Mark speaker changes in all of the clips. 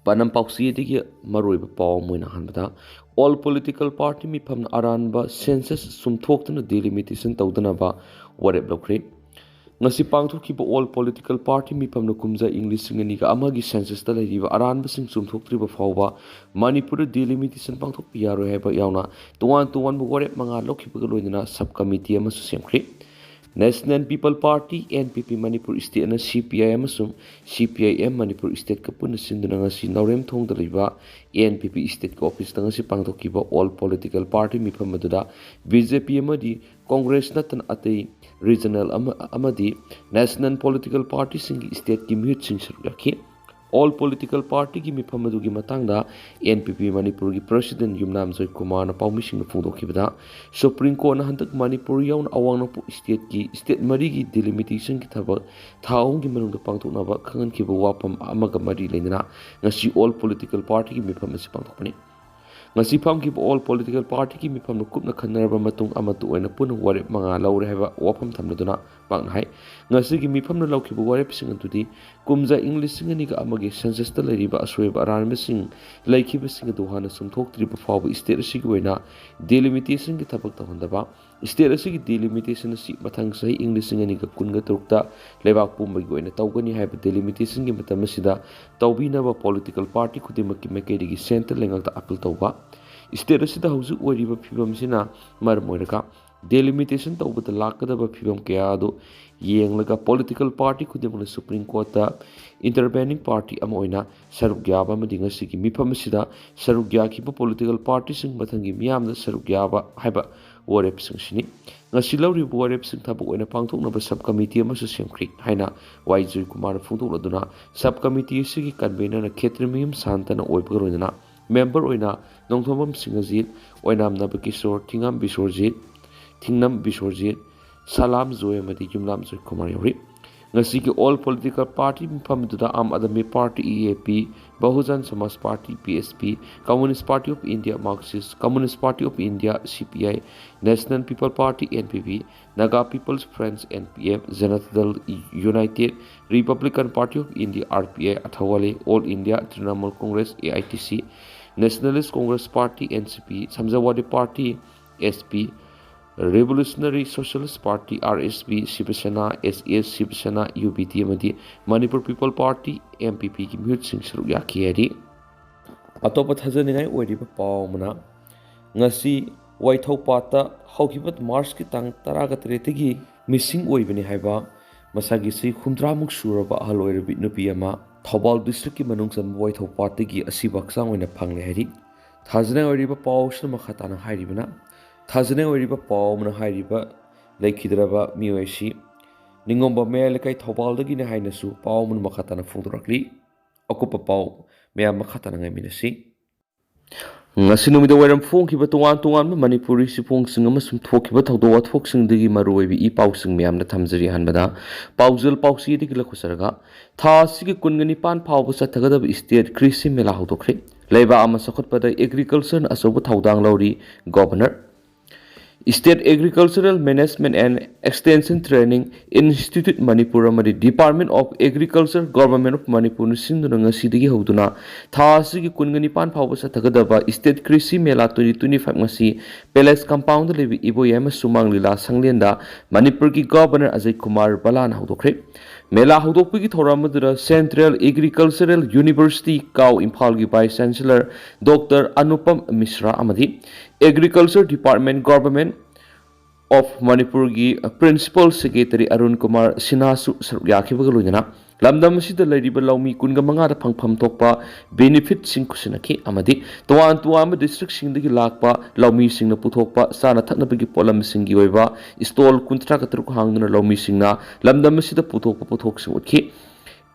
Speaker 1: Panam Pausi digi Maruiba Paw Moina Hanbada, all political party mi pam aranba census sum talked delimitation Taudanaba, what blockade. Ngasi pangthokkiba all political party mi pamna kumza English singani ka amagi census ta leriba aranba sing sum thoktriba fawba Manipur delimitation pangthokpi yaro heba yauna tuan bu warep manga lokhiba loinana subcommittee ama semkri National People Party NPP Manipur State na CPI amasung CPIM Manipur State ka puna sinduna ngasi naurem thongda riba NPP State ka office ta ngasi pangthokkiba all political party mi pamaduda BJP amadi Congress natan atei regional amadi national political party singi state ki mute sing surlaki all political party ki mifamadu gi matangda NPP Manipur gi president Yumnam Joy Kumar na pawmising phungdokhibada Supreme Court na handak Manipur yawn awang na state ki state mari gi delimitation ki thabak thaung gi manung da pangthokna ba khangan ki wapam amaga mari leinana ngasi all political party ki mifamasi pangthokpani ngasi pham ki all political party ki mifam kupna khanarba matung amatu oina pun warep manga laure heba wapam thamnaduna pang hai ngasi ki mifam na laukhibu warep sing antudi kumza English sing ani ka amagi census ta leriba asweba aran sing laikhiba sing du hana sumthok triba fawa state si ki oina delimitation ki thabak ta hondaba state si ki delimitation si mathang sai English sing ani ka kunga turukta lebak pumba gi oina tawgani haiba delimitation ki matam sida tawbina ba political party khudima ki mekedi gi central lengal ta appeal tawba state asida hauju oriba phibam sina mar moiraka delimitation tawbata lakadaba phibam kya do yenglaga political party khudimna Supreme Court ta intervening party amoina saruk gyaba madinga sigi mifam sida saruk gya ki political party sing mathangi miyamna saruk gyaba haiba warep sing sini ngasi lauri warep sing thabu oina pangthokna ba subcommittee ama semkri haina Joy Kumar phungthokladuna subcommittee sigi convener na khetremiyum santana oibgarona member oina nongthomam singajit oinamna bakishor thingam bisorjit thingnam bisorjit Salam Zoe Madi Jumlam Zoe Kumar Yori ngasi ki all political party mifam duda Am Adami Party EAP Bahujan Samaj Party PSP Communist Party of India Marxist Communist Party of India CPI National People Party NPP Naga People's Friends NPF Janata Dal United Republican Party of India RPI Athawale All India Trinamool Congress AITC Nationalist Congress Party NCP Samjawadi Party SP Revolutionary Socialist Party RSP Sivasena SS Sivasena UBT amadi Manipur People Party MPP ki mute sing saru yakhiari atopa thajaningai oiriba pawmana ngasi waithopata haukibat March ki tang 13 gi missing oibani haiba masagi si 13 suraba Ahal Nupi ama Thobal district ki manungsan waithopata gi asibaksang oina phangle hairi thajana oiriba pawsna makhatana hairibana Thazane oriba pawmana hairiba laikhidraba miyoisi ningomba melekai thobalda ne hainasu pawmun makhatana phungdorakli akupa paw meyam makhatana ngai minasi ngasi numida wairam phungkiba tungan Manipuri sipung sing amasum thokkiba thawdo wathok sing digi maruibi I paw sing meyamna thamjari hanbada pawjal pawsi digi lakhusarga tha sigi kungani pan phawba sathagadaba state krisi mela hawdokre leiba ama sakhotpada agriculture na asobu thawdang lawri governor State Agricultural Management and Extension Training Institute Manipur amadi Department of Agriculture Government of Manipur sinduna ngasidagi hoduna thasigi kungani pan phawba sathagadaba State Krishi Mela 2025 ngasi Palace Compound lebi iboyama sumang lila sanglenda Manipur ki Governor Ajay Kumar Balan hodokre Mela hodokpigi thoramadura Central Agricultural University Kau Imphal gi Vice Chancellor Dr. Anupam Mishra amadi Agriculture Department Government of Manipur gi Principal Secretary Arun Kumar Sina su yakhibaga loina lamdam sida leriba lawmi kunga manga da phangpham tokpa benefit sing kusinaki amadi tuan district sing dagi lakpa lawmi sing na puthokpa sana thaknabagi polam sing gi oiba stall kuntra katru hangna lawmi sing na lamdam sida puthok sing utki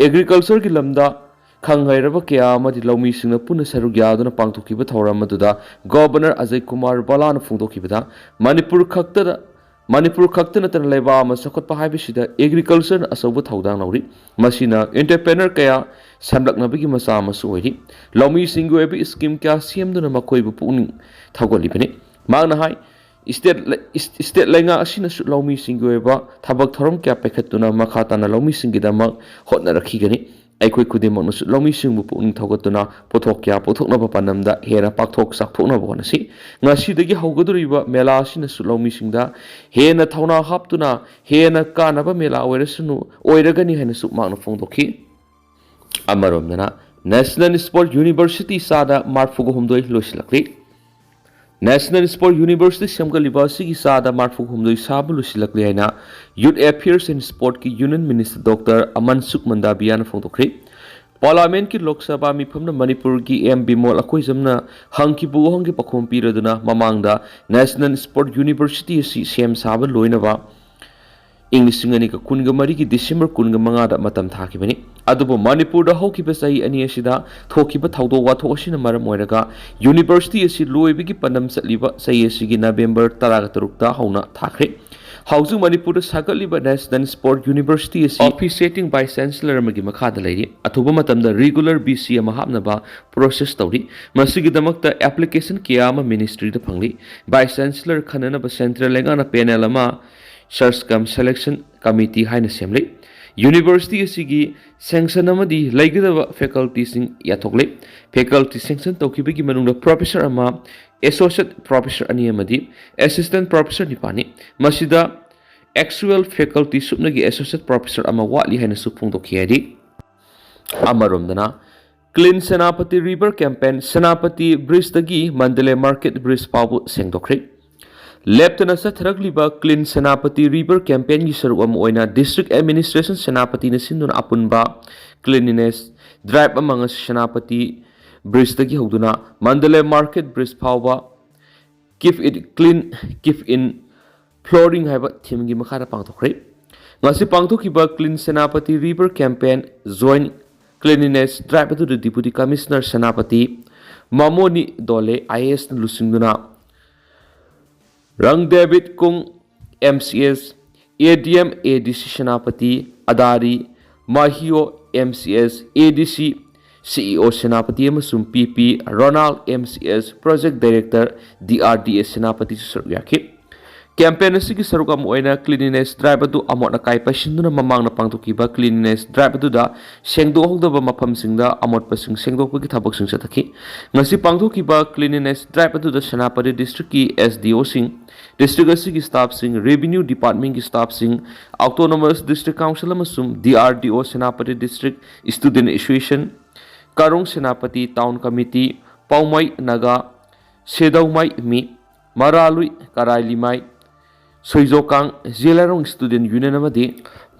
Speaker 1: agriculture gi lamda Khangairaba kya amadi lawmi singna puna saruk yaduna pangthokiba thawram aduda Governor Ajay Kumar Balan phungdokhibada Manipur khakta natana leba ama sakhotpa haibisida agriculture asobu thawdang lawri masina entrepreneur kaya samlaknabagi masa amasu oiri lawmi singgu ebi scheme kya siamduna makoibu puning thawgolibani magna hai state lenga asina su lawmi singgu eba thabak thorom kya pekhatuna makhatana lawmi singidamak hotna rakhigani ꯑꯩꯈꯣꯏ ꯈꯨꯗꯤꯡꯃꯛꯅꯁꯨ ꯂꯧꯃꯤꯁꯤꯡꯕꯨ ꯄꯨꯛꯅꯤꯡ ꯊꯧꯒꯠꯇꯨꯅ ꯄꯣꯠꯊꯣꯛ ꯀꯌꯥ ꯄꯨꯊꯣꯛꯅꯕ ꯄꯥꯟꯗꯝꯗ ꯍꯦꯟꯅ ꯄꯥꯛꯊꯣꯛ ꯆꯥꯎꯊꯣꯛꯅꯕ ꯍꯣꯠꯅꯁꯤ ꯉꯁꯤꯗꯒꯤ ꯍꯧꯒꯗꯧꯔꯤꯕ ꯃꯦꯂꯥ ꯑꯁꯤꯅꯁꯨ ꯂꯧꯃꯤꯁꯤꯡꯗ ꯍꯦꯟꯅ ꯊꯧꯅꯥ ꯍꯥꯞꯇꯨꯅ ꯍꯦꯟꯅ ꯀꯥꯟꯅꯕ ꯃꯦꯂꯥ ꯑꯣꯏꯔꯒꯅꯤ ꯍꯥꯏꯅꯁꯨ ꯃꯍꯥꯛꯅ ꯐꯣꯡꯗꯣꯛꯈꯤ ꯑꯃꯔꯣꯝꯗꯅ ꯅꯦꯁꯅꯦꯜ ꯁ꯭ꯄꯣꯔꯠ ꯌꯨꯅꯤꯚꯔꯁꯤꯇꯤ ꯆꯥꯗ 34 ꯂꯣꯏꯁꯤꯜꯂꯛꯂꯤ ꯅꯦꯁꯅꯦꯜ ꯁ꯭ꯄꯣꯔꯠ ꯌꯨꯅꯤꯚꯔꯁꯤꯇꯤ ꯁꯦꯝꯒꯠꯂꯤꯕ ꯑꯁꯤꯒꯤ ꯆꯥꯗ 34 ꯁꯥꯕ ꯂꯣꯏꯁꯤꯜꯂꯛꯂꯤ ꯍꯥꯏꯅ ꯌꯨꯠ affairs ꯑꯦꯟड ꯁ꯭ꯄꯣꯔꯠꯀꯤ union minister doctor ꯑꯃꯟꯁꯨꯛ ꯃꯟꯗꯥꯕꯤꯌꯥꯅ ꯐꯣꯡꯗꯣꯛꯈ꯭ꯔꯤ ꯄꯥꯔꯂꯤꯌꯥꯃꯦꯟꯠꯀꯤ Lok Sabha ꯃꯤꯐꯝꯅ ꯃꯅꯤꯄꯨꯔꯒꯤ ꯑꯦꯝ ꯕꯤꯃꯣꯜ ꯑꯀꯣꯏꯖꯝꯅ ꯍꯪꯈꯤꯕ ꯋꯥꯍꯪꯒꯤ ꯄꯥꯎꯈꯨꯝ ꯄꯤꯔꯗꯨꯅ ꯃꯃꯥꯡꯗ ꯅꯦꯁꯅꯦꯜ ꯁ꯭ꯄꯣꯔꯠ ꯌꯨꯅꯤꯚꯔꯁꯤꯇꯤ ꯑꯁꯤ ꯁꯦꯝ ꯁꯥꯕ ꯂꯣꯏꯅꯕ ꯏꯪ 2013ꯒꯤ ꯗꯤꯁꯦꯝꯕꯔ 15ꯗ ꯃꯇꯝ ꯊꯥꯈꯤꯕꯅꯤ ꯑꯗꯨꯕꯨ ꯃꯅꯤꯄꯨꯔꯗ ꯍꯧꯈꯤꯕ ꯆꯍꯤ 2 ꯑꯁꯤꯗ ꯊꯣꯛꯈꯤꯕ ꯊꯧꯗꯣꯛ ꯋꯥꯊꯣꯛ ꯑꯁꯤꯅ ꯃꯔꯝ ꯑꯣꯏꯔꯒ ꯌꯨꯅꯤꯚꯔꯁꯤꯇꯤ ꯑꯁꯤ ꯂꯣꯏꯕꯒꯤ ꯄꯥꯟꯗꯝ ꯆꯠꯂꯤꯕ ꯆꯍꯤ ꯑꯁꯤꯒꯤ ꯅꯕꯦꯝꯕꯔ 13ꯗ ꯍꯧꯅ ꯊꯥꯈ꯭ꯔꯦ ꯍꯧꯖꯤꯛ ꯃꯅꯤꯄꯨꯔꯗ ꯁꯥꯒꯠꯂꯤꯕ ꯅꯦꯁꯅꯦꯜ ꯁ꯭ꯄꯣꯔꯠ ꯌꯨꯅꯤꯚꯔꯁꯤꯇꯤ ꯑꯁꯤ ꯑꯣꯐꯤꯁꯤꯌꯦꯇꯤꯡ ꯚꯥꯏꯁ ꯆꯥꯟꯁꯦꯂꯔ ꯑꯃꯒꯤ ꯃꯈꯥꯗ ꯂꯩꯔꯤ ꯑꯊꯨꯕ ꯃꯇꯝꯗ ꯔꯤꯒꯨꯂꯔ VC ꯑꯃ ꯍꯥꯞꯅꯕ ꯄ꯭ꯔꯣꯁꯦꯁ ꯇꯧꯔꯤ ꯃꯁꯤꯒꯤꯗꯃꯛꯇ ꯑꯦꯄ꯭ꯂꯤꯀꯦꯁꯟ ꯀꯌꯥ ꯑꯃ ꯃꯤꯅꯤꯁꯇ꯭ꯔꯤꯗ ꯐꯪꯂꯤ ꯚꯥꯏꯁ ꯆꯥꯟꯁꯦꯂꯔ ꯈꯟꯅꯅꯕ ꯁꯦꯟꯇ꯭ꯔꯦꯜ ꯂꯩꯉꯥꯛꯅ ꯄꯦꯅꯦꯜ ꯑꯃ ꯁꯔꯆ ꯀꯝ ꯁꯦꯂꯦꯛꯁꯟ ꯀꯃꯤꯇꯤ ꯍꯥꯏꯅ ꯁꯦꯝꯂꯤ ꯌꯨꯅꯤꯚꯔꯁꯤꯇꯤ ꯑꯁꯤꯒꯤ ꯁꯦꯡꯁꯟ ꯑꯃꯗꯤ ꯂꯩꯒꯗꯕ ꯐꯦꯀꯜꯇꯤꯁꯤꯡ ꯌꯥꯊꯣꯛꯂꯤ ꯐꯦꯀꯜꯇꯤ ꯁꯦꯡꯁꯟ ꯇꯧꯈꯤꯕꯒꯤ ꯃꯅꯨꯡꯗ ꯄ꯭ꯔꯣꯐꯦꯁꯔ ꯑꯃ ꯑꯦꯁꯣꯁꯤꯌꯦꯠ ꯄ꯭ꯔꯣꯐꯦꯁꯔ 2 ꯑꯃꯗꯤ ꯑꯦꯁꯤꯁꯇꯦꯟꯠ ꯄ꯭ꯔꯣꯐꯦꯁꯔ 9ꯅꯤ ꯃꯁꯤꯗ ꯑꯦꯛꯆꯨꯑꯦꯜ ꯐꯦꯀꯜꯇꯤ ꯁꯨꯞꯅꯒꯤ ꯑꯦꯁꯣꯁꯤꯌꯦꯠ ꯄ꯭ꯔꯣꯐꯦꯁꯔ ꯑꯃ ꯋꯥꯠꯂꯤ ꯍꯥꯏꯅꯁꯨ ꯐꯣꯡꯗꯣꯛꯈꯤ ꯍꯥꯏꯔꯤ ꯑꯃꯔꯣꯝꯗꯅ clean Senapati river campaign Senapati ब्रिजदगी मंडले मार्केट ब्रिज फाउ सेंदोखरे लेफ्टना चथरगलिबा क्लीन सेनापति रिवर कैंपेन की सरुक डिस्ट्रिक्ट एडमिनिस्ट्रेशन सेनापति सिंदुना अपुनबा क्लीननेस ड्राइव अमंग सेनापति ब्रिजदगी होदुना मंडले मार्केट ब्रिज फाउबा keep it clean keep in flowing है थीम की मखादा पांगथोखरे ngasi pangthokiba clean Senapati river campaign join cleanliness drive अदु डिप्यूटी कमिश्नर सेनापति मामोनी दोले IAS लुसिंगुना रंग David kung MCS ADM ADC सेनापति अदारी माहियो MCS ADC CEO सेनापति अमसुम PP Ronald MCS project director DRDA Senapati सरयाखि कैंपेन की सरुक क्लीनिनेस ड्राइव अदु अमोट अकाई पैसिंदुना ममांगना पांगथोकिबा क्लीनिनेस ड्राइव अदुदा सेंगदोहदबा मफमसिंगदा अमोटपसिंग सेंगदोकपगि थाबकसिंग चथखि ngasi पांगथोकिबा क्लीनिनेस ड्राइव अदुदा सेनापति डिस्ट्रिक्ट की SDO सिंग डिस्ट्रिक्ट असि की स्टाफ सिंग रेवेन्यू डिपार्टमेंट की स्टाफ सिंग ऑटोनोमस डिस्ट्रिक्ट काउंसिल अमसुम DRDO Senapati district student association Karong Senapati town committee Poumai Naga सेदौमई मी मरालुई कराइलिमाई सोइजोकांग जेलारोंग स्टूडेंट यूनियन अमदी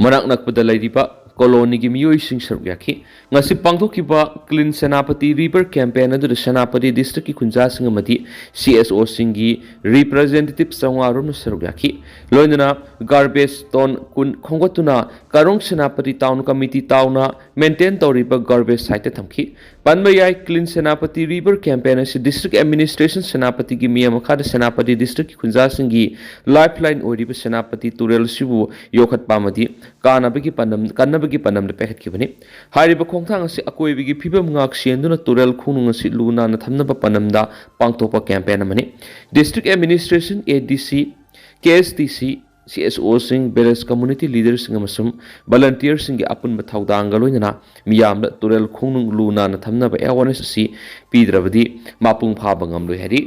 Speaker 1: मनाक नकपदा लैरिबा कॉलोनी की मियोइसिंग सरुक याखि ngasi pangthokiba clean Senapati river campaign अदु सेनापति डिस्ट्रिक्ट की खुंजासिंग अमदी CSO सिंगी रिप्रेजेंटेटिव संवारोम सरुक याखि लोइनना गार्बेज टोन कुन खोंगतुना कारोंग सेनापति टाउन कमिटी टाउना मेंटेन तौरिबा गार्बेज साइट थमखि पनबयाई क्लीन सेनापति रिवर कैंपेन असि डिस्ट्रिक्ट एडमिनिस्ट्रेशन सेनापति की मिया मखादा सेनापति डिस्ट्रिक्ट की खुंजासिंगी लाइफलाइन ओरिबा सेनापति तुरेल सिबु योखत पामदी कानाबगी पनम पेहतखिबनी हारिबा खोंथांग असि अकोइबिगी फिबम ngak sienduna तुरेल खुनुंग असि लुना न थमनबा पनमदा पांगथोपा कैंपेन अमनी district administration ADC KSTC CSO सिंग बेलेस कम्युनिटी लीडर सिंग अमसुम वॉलंटियर सिंग की अपुनबा थौदांग लोइनना मियामदा तुरेल खुनुंग लुना न थमनबा अवेयरनेस असि पीद्रबदी मापुंग फाबा ngamloi hari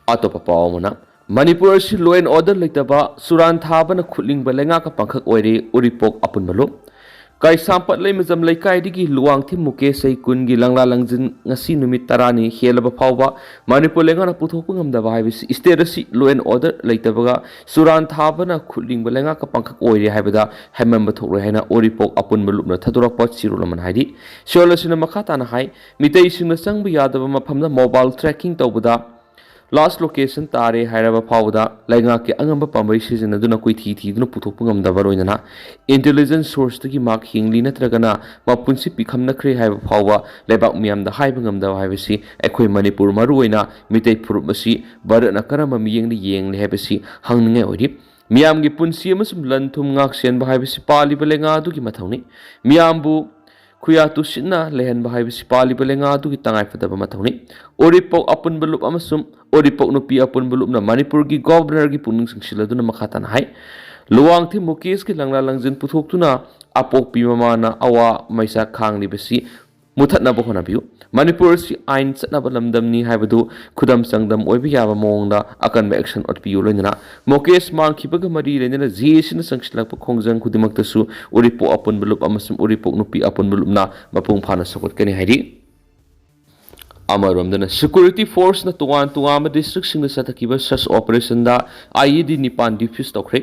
Speaker 1: अतोपा पावमना मणिपुर से लॉ एंड ऑर्डर लेतबा सुरान थाबना खुलिंगबा लेंगाका पंखक ओइरे उरिपोक अपुनबलो काइसांपत लेमजम लेकाइदिगी लुवांगथि मुकेशै कुनगी लंगला लंगजिन ngasi numit 10 ni helaba phawba manipur lengana puthokpa ngamdaba haibisi state asi law and order leitabaga suran thabana khulingba lenga ka pangkhak oire haibada haimamba thokroi haina oripok apun bulupna thadurakpa chirulaman haidi solasina makhata na hai mitei singna changba yadaba mafamna mobile tracking tawbada last location तारे हायरबा फावदा लाइंगा के अंगम पामबै सिजनदुना कोइ थीदुना पुथोकप ngamdaba रोइना intelligence source तकी mark हिंगली नत्रगना मपुनसि पिखमनख्रे हायबा फावबा लेबाक मियामदा हायबा ngamdaba हायबसि अखोइ Manipur मरुइना मितै फुरुपसि भारतना करम मियेंगनि येंगले हायबसि हंगनिङै ओइरि मियामगी पुनसि अमसुम लनथुम ngak senba हायबसि पालिबा लेंगा अदुगी मथौनि मियामबु खुयातु सिन्ना लेहनबा हायबसि पालिबा लेंगा अदुगी तंगाइ फदबा मथौनि ओरिपोक अपुन बलुप अमसुम ओरिपोक नुपी अपुन बलुपना मणिपुर की गवर्नर की पुनिंग सिंगसिलदुना मखाताना हाय लुवांगथि मुकेश की लंगला लंगजिन पुथोक्तुना ꯑꯄꯣꯛꯄꯤ ꯃꯃꯥꯅ ꯑꯋꯥ ꯃꯩꯁꯥ ꯈꯥꯡꯂꯤꯕꯁꯤ ꯃꯨꯊꯠꯅꯕ ꯍꯣꯠꯅꯕꯤꯌꯨ ꯃꯅꯤꯄꯨꯔ ꯑꯁꯤ ꯑꯥꯏꯟ ꯆꯠꯅꯕ ꯂꯝꯗꯝꯅꯤ ꯍꯥꯏꯕꯗꯨ ꯈꯨꯗꯝ ꯆꯥꯡꯗꯝ ꯑꯣꯏꯕ ꯌꯥꯕ ꯃꯑꯣꯡꯗ ꯑꯀꯟꯕ ꯑꯦꯛꯁꯟ ꯎꯠꯄꯤꯌꯨ ꯂꯣꯏꯅꯅ ꯃꯣꯀꯦꯁ ꯃꯥꯡꯈꯤꯕꯒ ꯃꯔꯤ ꯂꯩꯅꯅ ꯖꯦꯁꯤꯅ ꯆꯪꯁꯤꯜꯂꯛꯄ ꯈꯣꯡꯖꯪ ꯈꯨꯗꯤꯡꯃꯛꯇꯁꯨ ꯎꯔꯤꯄꯣꯛ ꯑꯄꯨꯟꯕ ꯂꯨꯞ ꯑꯃꯁꯨꯡ ꯎꯔꯤꯄꯣꯛ ꯅꯨꯄꯤ ꯑꯄꯨꯟꯕ ꯂꯨꯞꯅ ꯃꯄꯨꯡ ꯐꯥꯅ ꯁꯧꯒꯠꯀꯅꯤ ꯍꯥꯏꯔꯤ ꯑꯃꯔꯣꯝꯗꯅ ꯁꯦꯀ꯭ꯌꯨꯔꯤꯇꯤ ꯐꯣꯔꯁꯅ ꯇꯣꯉꯥꯟ ꯇꯣꯉꯥꯟꯕ ꯗꯤꯁꯇ꯭ꯔꯤꯛꯁꯤꯡꯗ ꯆꯠꯊꯈꯤꯕ ꯁꯔꯆ ꯑꯣꯄꯔꯦꯁꯟꯗ IED 9 ꯗꯤꯐ꯭ꯌꯨꯁ ꯇꯧꯈ꯭ꯔꯦ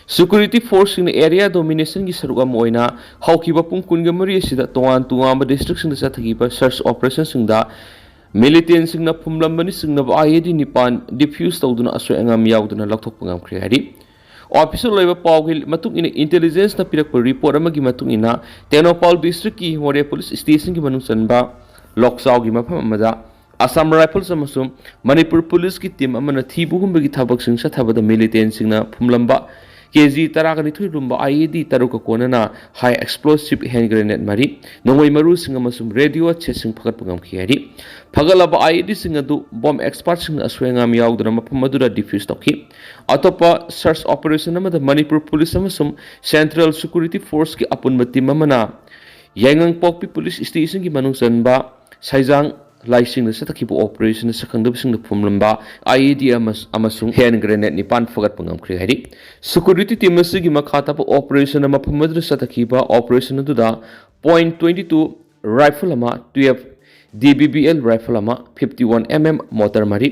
Speaker 1: ꯁꯦꯀ꯭ꯌꯨꯔꯤꯇꯤ ꯐꯣꯔꯁꯁꯤꯡꯅ ꯑꯦꯔꯤꯌꯥ ꯗꯣꯃꯤꯅꯦꯁꯟꯒꯤ ꯁꯔꯨꯛ ꯑꯃ ꯑꯣꯏꯅ ꯍꯧꯈꯤꯕ ꯄꯨꯡ 23 ꯑꯁꯤꯗ ꯇꯣꯉꯥꯟ ꯇꯣꯉꯥꯟꯕ ꯗꯤꯁꯇ꯭ꯔꯤꯛꯁꯤꯡꯗ ꯆꯠꯊꯈꯤꯕ ꯁꯔꯆ ꯑꯣꯄꯔꯦꯁꯟꯁꯤꯡꯗ ꯃꯤꯂꯤꯇꯦꯟꯁꯤꯡꯅ ꯐꯨꯝꯂꯝꯕꯅꯤ ꯆꯤꯡꯅꯕ IED 9 ꯗꯤꯐ꯭ꯌꯨꯁ ꯇꯧꯗꯨꯅ ꯑꯁꯣꯏ ꯑꯉꯥꯝ ꯌꯥꯎꯗꯅ ꯂꯧꯊꯣꯛꯄ ꯉꯝꯈ꯭ꯔꯦ ꯍꯥꯏꯔꯤ ꯑꯣꯐꯤꯁꯤꯌꯦꯜ ꯑꯣꯏꯕ ꯄꯥꯎꯒꯤ ꯃꯇꯨꯡ ꯏꯟꯅ ꯏꯟꯇꯦꯂꯤꯖꯦꯟꯁꯅ ꯄꯤꯔꯛꯄ ꯔꯤꯄꯣꯔꯠ ꯑꯃꯒꯤ ꯃꯇꯨꯡ ꯏꯟꯅ ꯇꯦꯡꯅꯧꯄꯥꯜ ꯗꯤꯁꯇ꯭ꯔꯤꯛꯀꯤ ꯃꯣꯔꯦ ꯄꯨꯂꯤꯁ ꯁ꯭ꯇꯦꯁꯟꯒꯤ ꯃꯅꯨꯡ ꯆꯟꯕ ꯂꯣꯛꯆꯥꯎꯒꯤ ꯃꯐꯝ ꯑꯃꯗ ꯑꯁꯥꯝ ꯔꯥꯏꯐꯜꯁ ꯑꯃꯁꯨꯡ ꯃꯅꯤꯄꯨꯔ ꯄꯨꯂꯤꯁꯀꯤ ꯇꯤꯝ ꯑꯃꯅ ꯊꯤꯕꯒꯨꯝꯕꯒꯤ ꯊꯕꯛꯁꯤꯡ ꯆꯠꯊꯕꯗ ꯃꯤꯂꯤꯇꯦꯟꯁꯤꯡꯅ ꯐꯨꯝꯂꯝꯕ KG 12 ꯂꯨꯝꯕ IED 6 ꯀꯣꯟꯅꯅ ꯍꯥꯏ ꯑꯦꯛꯁꯄ꯭ꯂꯣꯁꯤꯚ ꯍꯦꯟ ꯒ꯭ꯔꯦꯅꯦꯗ 3 ꯅꯣꯡꯃꯩ ꯃꯔꯨꯁꯤꯡ ꯑꯃꯁꯨꯡ ꯔꯦꯗꯤꯑꯣ ꯁꯦꯠꯁꯤꯡ ꯐꯒꯠꯄ ꯉꯝꯈꯤ ꯍꯥꯏꯔꯤ ꯐꯒꯠꯂꯕ IEDꯁꯤꯡ ꯑꯗꯨ ꯕꯣꯝ ꯑꯦꯛꯁꯄꯥꯔꯠꯁꯤꯡꯅ ꯑꯁꯣꯏ ꯑꯉꯥꯝ ꯌꯥꯎꯗꯅ ꯃꯐꯝ ꯑꯗꯨꯗ ꯗꯤꯐ꯭ꯌꯨꯁ ꯇꯧꯈꯤ ꯑꯇꯣꯞꯄ ꯁꯔꯆ ꯑꯣꯄꯔꯦꯁꯟ ꯑꯃꯗ ꯃꯅꯤꯄꯨꯔ ꯄꯨꯂꯤꯁ ꯑꯃꯁꯨꯡ ꯁꯦꯟꯇ꯭ꯔꯦꯜ ꯁꯦꯀ꯭ꯌꯨꯔꯤꯇꯤ ꯐꯣꯔꯁꯀꯤ ꯑꯄꯨꯟꯕ ꯇꯤꯝ ꯑꯃꯅ ꯌꯥꯏꯉꯪꯄꯣꯛꯄꯤ ꯄꯨꯂꯤꯁ ꯁ꯭ꯇꯦꯁꯟꯒꯤ ꯃꯅꯨꯡ ꯆꯟꯕ ꯁꯩꯖꯥꯡ ꯂꯥꯏꯁꯤꯡꯗ ꯆꯠꯊꯈꯤꯕ ꯑꯣꯄꯔꯦꯁꯟꯗ ꯁꯛꯈꯪꯗꯕꯁꯤꯡꯅ ꯐꯨꯝꯂꯝꯕ IED ꯑꯃꯁꯨꯡ ꯍꯦꯟ ꯒ꯭ꯔꯦꯅꯦꯗ 9 ꯐꯒꯠꯄ ꯉꯝꯈ꯭ꯔꯦ ꯍꯥꯏꯔꯤ ꯁꯦꯀ꯭ꯌꯨꯔꯤꯇꯤ ꯇꯤꯝ ꯑꯁꯤꯒꯤ ꯃꯈꯥ ꯇꯥꯕ ꯑꯣꯄꯔꯦꯁꯟ ꯃꯐꯝ ꯑꯗꯨꯗ ꯆꯠꯊꯈꯤꯕ ꯑꯣꯄꯔꯦꯁꯟ ꯑꯗꯨꯗ .22 ꯔꯥꯏꯐꯜ ꯑꯃ 12 DBBL ꯔꯥꯏꯐꯜ ꯑꯃ 51mm ꯃꯣꯇꯔ 3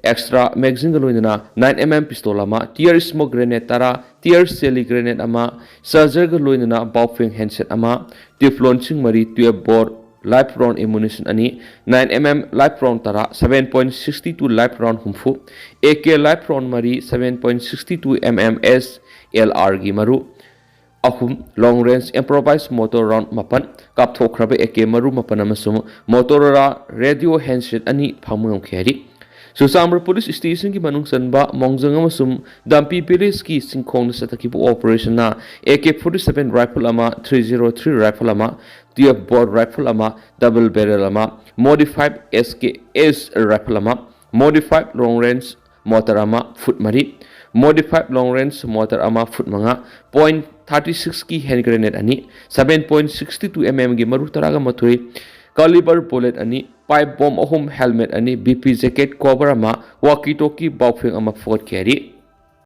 Speaker 1: ꯑꯦꯛꯁꯇ꯭ꯔꯥ ꯃꯦꯒꯖꯤꯟꯒ ꯂꯣꯏꯅꯅ 9mm ꯄꯤꯁꯇꯣꯜ ꯑꯃ tear smoke grenade 10 tear chilli grenade ꯑꯃ ꯆꯥꯔꯖꯔꯒ ꯂꯣꯏꯅꯅ ꯕꯥꯎꯐꯦꯡ ꯍꯦꯟꯁꯦꯠ ꯑꯃ ꯇꯤꯐꯂꯣꯟꯁꯤꯡ 3 12 bore live round ammunition 9mm live round 10 7.62 live round 60 AK live round 7.62 mm SLR की मरु अहुम long range improvised mortar round 9 कापथोखरब AK मरु 9 अमसुंग मोटोरोला रेडियो हैंडसेट 2 फामंग खेरी सुसाम्र पुलिस स्टेशन की मनुंग चनबा मोंगजंग अमसुंग दाम्पी विलेज की सिंखोंग सतखिब ऑपरेशन ना AK-47 राइफल अमा 303 राइफल अमा 12 बोर राइफल अमा डबल बैरल अमा मॉडिफाइड SKS राइफल अमा मॉडिफाइड लॉन्ग रेंज मोटर अमा foot 3 modified long range motor अमा फुट 5 .36 की हैंड ग्रेनेड 7.62 mm की मरु तरागा मथुरी Caliber bullet pipe bomb ahum helmet BP jacket cover ama walkie talkie baufeng ama fort carry